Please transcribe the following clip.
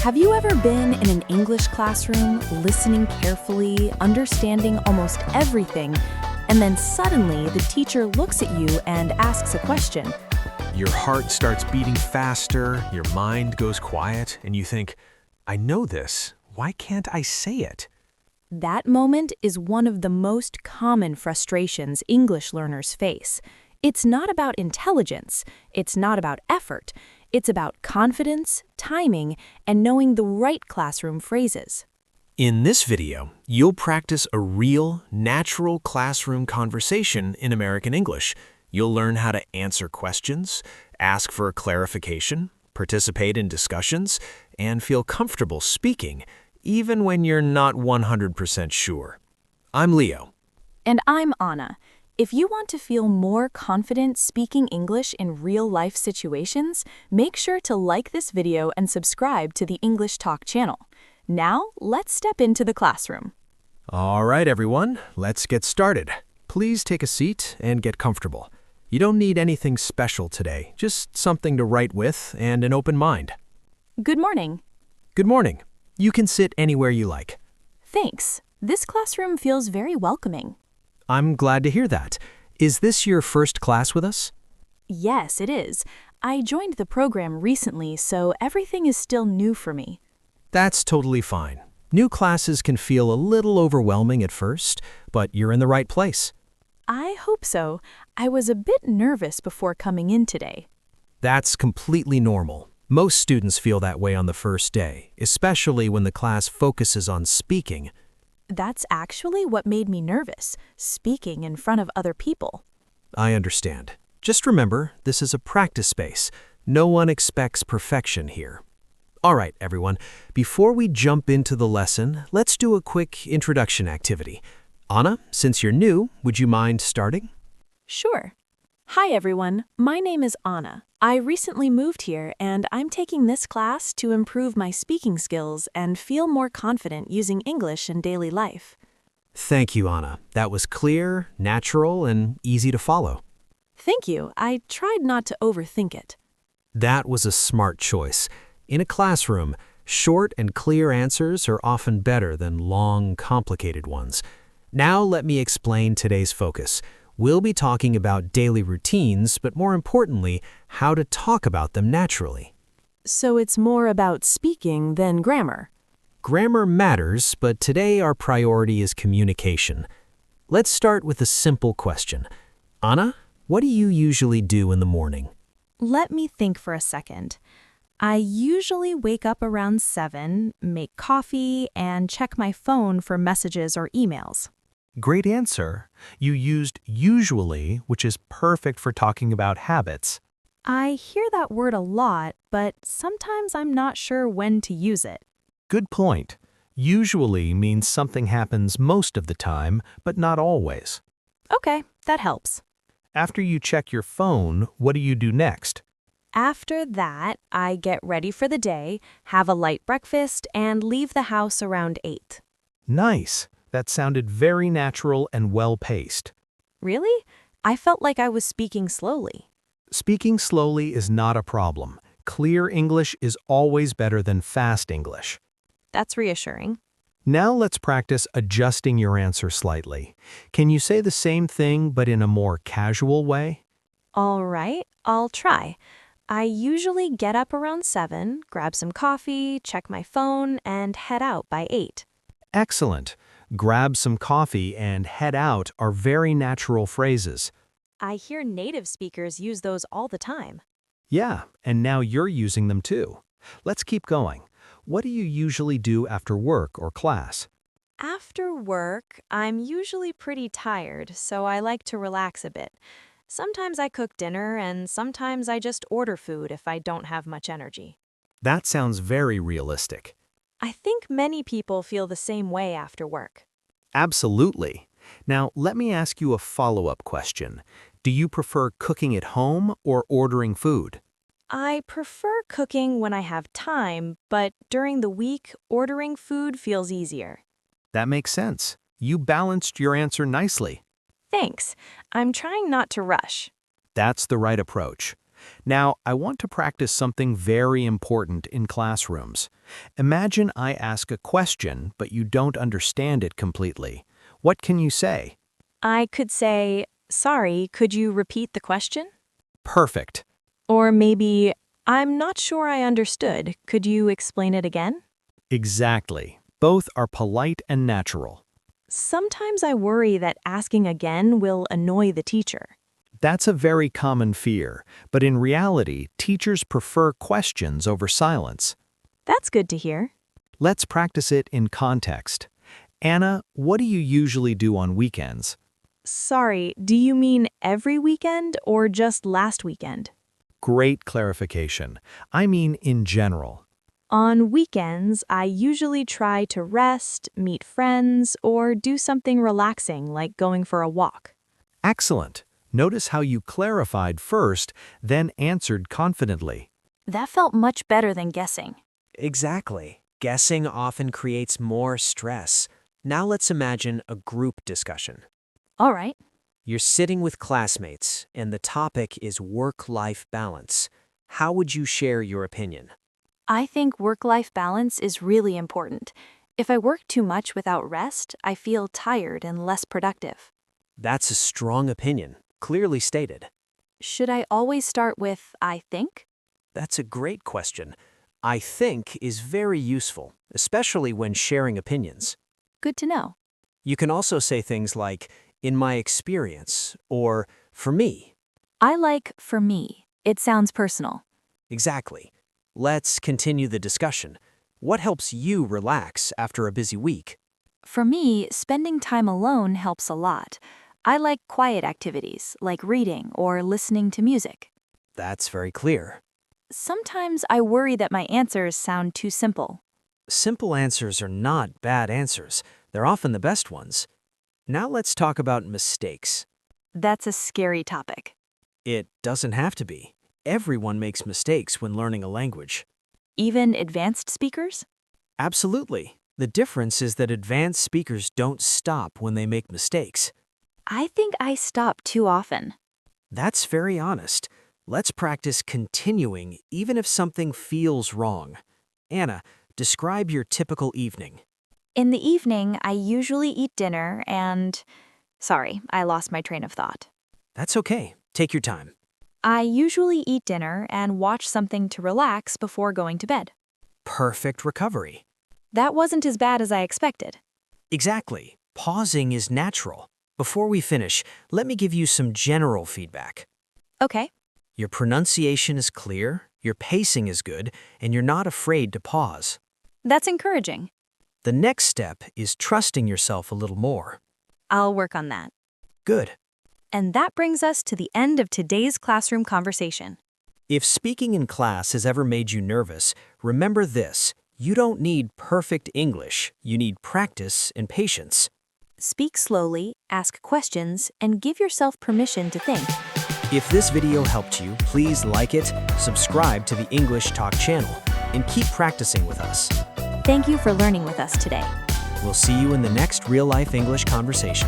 Have you ever been in an English classroom, listening carefully, understanding almost everything, and then suddenly the teacher looks at you and asks a question? Your heart starts beating faster, your mind goes quiet, and you think, I know this. Why can't I say it? That moment is one of the most common frustrations English learners face. It's not about intelligence, it's not about effort, it's about confidence, timing, and knowing the right classroom phrases. In this video, you'll practice a real, natural classroom conversation in American English. You'll learn how to answer questions, ask for a clarification, participate in discussions, and feel comfortable speaking, even when you're not 100% sure. I'm Leo. And I'm Anna. If you want to feel more confident speaking English in real-life situations, make sure to like this video and subscribe to the English Talk channel. Now, let's step into the classroom. All right, everyone, let's get started. Please take a seat and get comfortable. You don't need anything special today, just something to write with and an open mind. Good morning. Good morning. You can sit anywhere you like. Thanks. This classroom feels very welcoming. I'm glad to hear that. Is this your first class with us? Yes, it is. I joined the program recently, so everything is still new for me. That's totally fine. New classes can feel a little overwhelming at first, but you're in the right place. I hope so. I was a bit nervous before coming in today. That's completely normal. Most students feel that way on the first day, especially when the class focuses on speaking. That's actually what made me nervous, speaking in front of other people. I understand. Just remember, this is a practice space. No one expects perfection here. All right, everyone. Before we jump into the lesson, let's do a quick introduction activity. Anna, since you're new, would you mind starting? Sure. Hi, everyone. My name is Anna. I recently moved here, and I'm taking this class to improve my speaking skills and feel more confident using English in daily life. Thank you, Anna. That was clear, natural, and easy to follow. Thank you. I tried not to overthink it. That was a smart choice. In a classroom, short and clear answers are often better than long, complicated ones. Now let me explain today's focus. We'll be talking about daily routines, but more importantly, how to talk about them naturally. So it's more about speaking than grammar. Grammar matters, but today our priority is communication. Let's start with a simple question. Anna, what do you usually do in the morning? Let me think for a second. I usually wake up around 7, make coffee, and check my phone for messages or emails. Great answer. You used usually, which is perfect for talking about habits. I hear that word a lot, but sometimes I'm not sure when to use it. Good point. Usually means something happens most of the time, but not always. Okay, that helps. After you check your phone, what do you do next? After that, I get ready for the day, have a light breakfast, and leave the house around 8. Nice. That sounded very natural and well-paced. Really? I felt like I was speaking slowly. Speaking slowly is not a problem. Clear English is always better than fast English. That's reassuring. Now let's practice adjusting your answer slightly. Can you say the same thing but in a more casual way? All right, I'll try. I usually get up around 7, grab some coffee, check my phone, and head out by 8. Excellent. Grab some coffee and head out are very natural phrases. I hear native speakers use those all the time. Yeah, and now you're using them too. Let's keep going. What do you usually do after work or class? After work, I'm usually pretty tired, so I like to relax a bit. Sometimes I cook dinner, and sometimes I just order food if I don't have much energy. That sounds very realistic. I think many people feel the same way after work. Absolutely. Now, let me ask you a follow-up question. Do you prefer cooking at home or ordering food? I prefer cooking when I have time, but during the week, ordering food feels easier. That makes sense. You balanced your answer nicely. Thanks. I'm trying not to rush. That's the right approach. Now, I want to practice something very important in classrooms. Imagine I ask a question, but you don't understand it completely. What can you say? I could say, sorry, could you repeat the question? Perfect. Or maybe, I'm not sure I understood. Could you explain it again? Exactly. Both are polite and natural. Sometimes I worry that asking again will annoy the teacher. That's a very common fear, but in reality, teachers prefer questions over silence. That's good to hear. Let's practice it in context. Anna, what do you usually do on weekends? Sorry, do you mean every weekend or just last weekend? Great clarification. I mean in general. On weekends, I usually try to rest, meet friends, or do something relaxing like going for a walk. Excellent. Notice how you clarified first, then answered confidently. That felt much better than guessing. Exactly. Guessing often creates more stress. Now let's imagine a group discussion. All right. You're sitting with classmates, and the topic is work-life balance. How would you share your opinion? I think work-life balance is really important. If I work too much without rest, I feel tired and less productive. That's a strong opinion, clearly stated. Should I always start with I think? That's a great question. I think is very useful, especially when sharing opinions. Good to know. You can also say things like, in my experience, or for me. I like for me. It sounds personal. Exactly. Let's continue the discussion. What helps you relax after a busy week? For me, spending time alone helps a lot. I like quiet activities, like reading or listening to music. That's very clear. Sometimes I worry that my answers sound too simple. Simple answers are not bad answers. They're often the best ones. Now let's talk about mistakes. That's a scary topic. It doesn't have to be. Everyone makes mistakes when learning a language. Even advanced speakers? Absolutely. The difference is that advanced speakers don't stop when they make mistakes. I think I stop too often. That's very honest. Let's practice continuing even if something feels wrong. Anna, describe your typical evening. In the evening, I usually eat dinner and... Sorry, I lost my train of thought. That's okay. Take your time. I usually eat dinner and watch something to relax before going to bed. Perfect recovery. That wasn't as bad as I expected. Exactly. Pausing is natural. Before we finish, let me give you some general feedback. Okay. Your pronunciation is clear, your pacing is good, and you're not afraid to pause. That's encouraging. The next step is trusting yourself a little more. I'll work on that. Good. And that brings us to the end of today's classroom conversation. If speaking in class has ever made you nervous, remember this: you don't need perfect English, you need practice and patience. Speak slowly, ask questions, and give yourself permission to think. If this video helped you, please like it, subscribe to the English Talk channel, and keep practicing with us. Thank you for learning with us today. We'll see you in the next real-life English conversation.